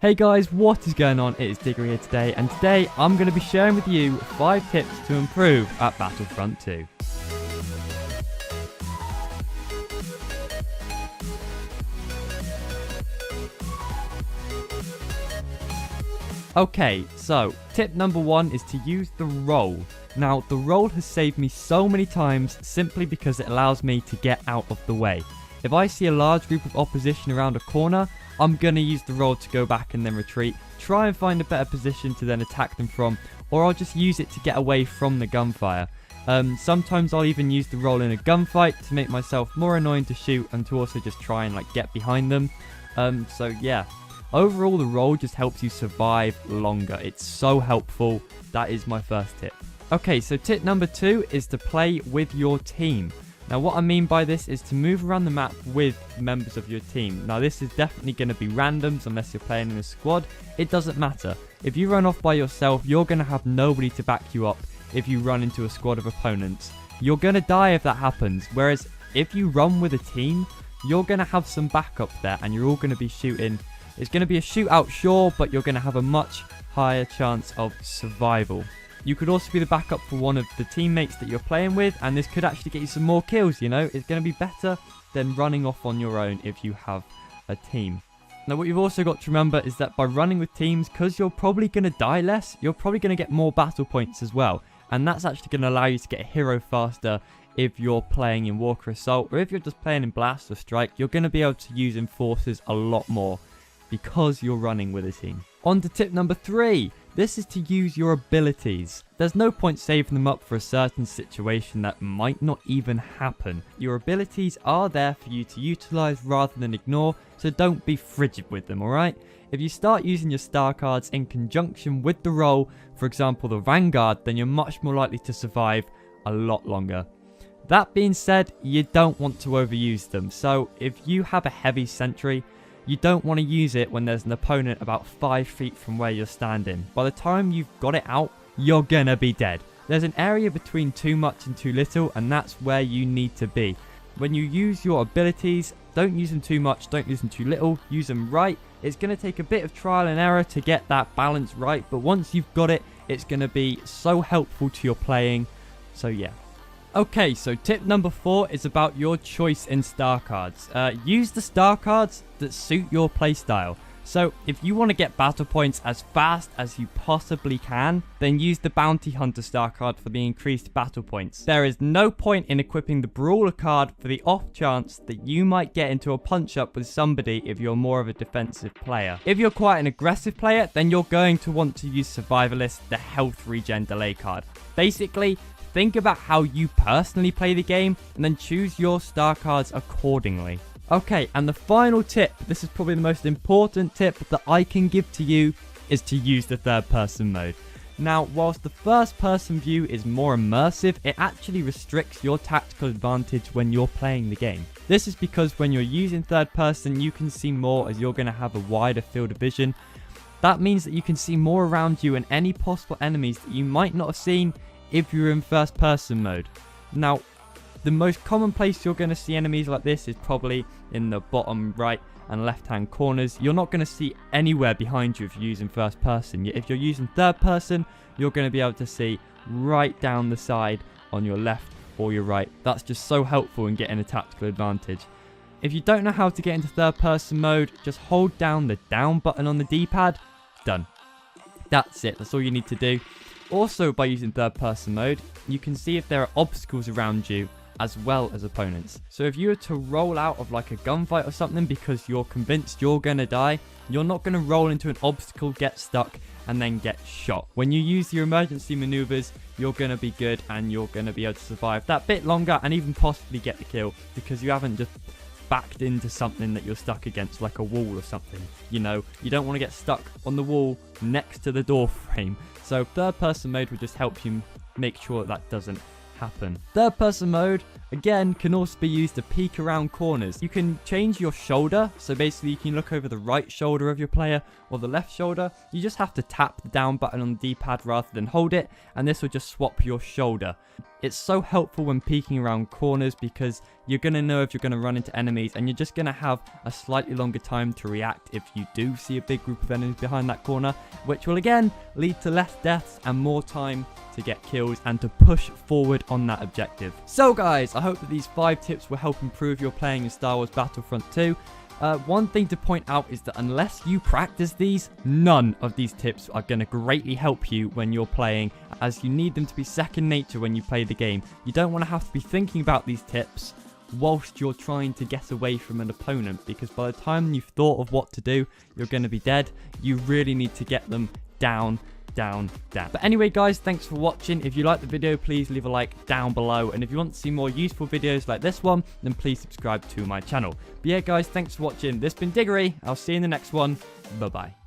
Hey guys, what is going on? It is Digger here today, and today I'm going to be sharing with you 5 tips to improve at Battlefront 2. Okay, so tip number 1 is to use the roll. Now, the roll has saved me so many times simply because it allows me to get out of the way. If I see a large group of opposition around a corner, I'm going to use the roll to go back and then retreat, try and find a better position to then attack them from, or I'll just use it to get away from the gunfire. Sometimes I'll even use the roll in a gunfight to make myself more annoying to shoot and to also just try and get behind them. So yeah, overall the roll just helps you survive longer. It's so helpful. That is my first tip. Okay, so tip number 2 is to play with your team. Now what I mean by this is to move around the map with members of your team. Now this is definitely going to be randoms unless you're playing in a squad. It doesn't matter. If you run off by yourself, you're going to have nobody to back you up if you run into a squad of opponents. You're going to die if that happens. Whereas if you run with a team, you're going to have some backup there and you're all going to be shooting. It's going to be a shootout, sure, but you're going to have a much higher chance of survival. You could also be the backup for one of the teammates that you're playing with, and this could actually get you some more kills, you know? It's going to be better than running off on your own if you have a team. Now what you've also got to remember is that by running with teams, because you're probably going to die less, you're probably going to get more battle points as well. And that's actually going to allow you to get a hero faster if you're playing in Walker Assault, or if you're just playing in Blast or Strike, you're going to be able to use Enforcers a lot more because you're running with a team. On to tip number 3. This is to use your abilities. There's no point saving them up for a certain situation that might not even happen. Your abilities are there for you to utilize rather than ignore, so don't be frigid with them, alright? If you start using your star cards in conjunction with the roll, for example the Vanguard, then you're much more likely to survive a lot longer. That being said, you don't want to overuse them, so if you have a heavy sentry, you don't want to use it when there's an opponent about 5 feet from where you're standing. By the time you've got it out, you're gonna be dead. There's an area between too much and too little, and that's where you need to be. When you use your abilities, don't use them too much, don't use them too little, use them right. It's gonna take a bit of trial and error to get that balance right, but once you've got it, it's gonna be so helpful to your playing. So yeah. Okay, so tip number 4 is about your choice in star cards. Use the star cards that suit your playstyle. So if you want to get battle points as fast as you possibly can, then use the Bounty Hunter star card for the increased battle points. There is no point in equipping the Brawler card for the off chance that you might get into a punch up with somebody if you're more of a defensive player. If you're quite an aggressive player, then you're going to want to use Survivalist, the health regen delay card. Basically, think about how you personally play the game and then choose your star cards accordingly. Okay, and the final tip, this is probably the most important tip that I can give to you, is to use the third person mode. Now, whilst the first person view is more immersive, it actually restricts your tactical advantage when you're playing the game. This is because when you're using third person, you can see more as you're going to have a wider field of vision. That means that you can see more around you and any possible enemies that you might not have seen if you're in first person mode. Now, the most common place you're going to see enemies like this is probably in the bottom right and left hand corners. You're not going to see anywhere behind you if you're using first person. If you're using third person, you're going to be able to see right down the side on your left or your right. That's just so helpful in getting a tactical advantage. If you don't know how to get into third person mode, just hold down the down button on the D-pad. Done. That's it. That's all you need to do. Also, by using third person mode, you can see if there are obstacles around you as well as opponents. So if you were to roll out of like a gunfight or something because you're convinced you're going to die, you're not going to roll into an obstacle, get stuck, and then get shot. When you use your emergency maneuvers, you're going to be good and you're going to be able to survive that bit longer and even possibly get the kill because you haven't just backed into something that you're stuck against, like a wall or something. You know, you don't want to get stuck on the wall next to the door frame. So third person mode will just help you make sure that doesn't happen. Third person mode, again, can also be used to peek around corners. You can change your shoulder, so basically you can look over the right shoulder of your player or the left shoulder. You just have to tap the down button on the D-pad rather than hold it, and this will just swap your shoulder. It's so helpful when peeking around corners because you're going to know if you're going to run into enemies, and you're just going to have a slightly longer time to react if you do see a big group of enemies behind that corner, which will again lead to less deaths and more time to get kills and to push forward on that objective. So guys, I hope that these 5 tips will help improve your playing in Star Wars Battlefront 2. One thing to point out is that unless you practice these, none of these tips are going to greatly help you when you're playing, as you need them to be second nature when you play the game. You don't want to have to be thinking about these tips whilst you're trying to get away from an opponent, because by the time you've thought of what to do, you're going to be dead. You really need to get them down. But anyway guys, thanks for watching. If you liked the video, please leave a like down below, and if you want to see more useful videos like this one, then please subscribe to my channel. But yeah guys, thanks for watching. This has been Diggory. I'll see you in the next one. Bye bye.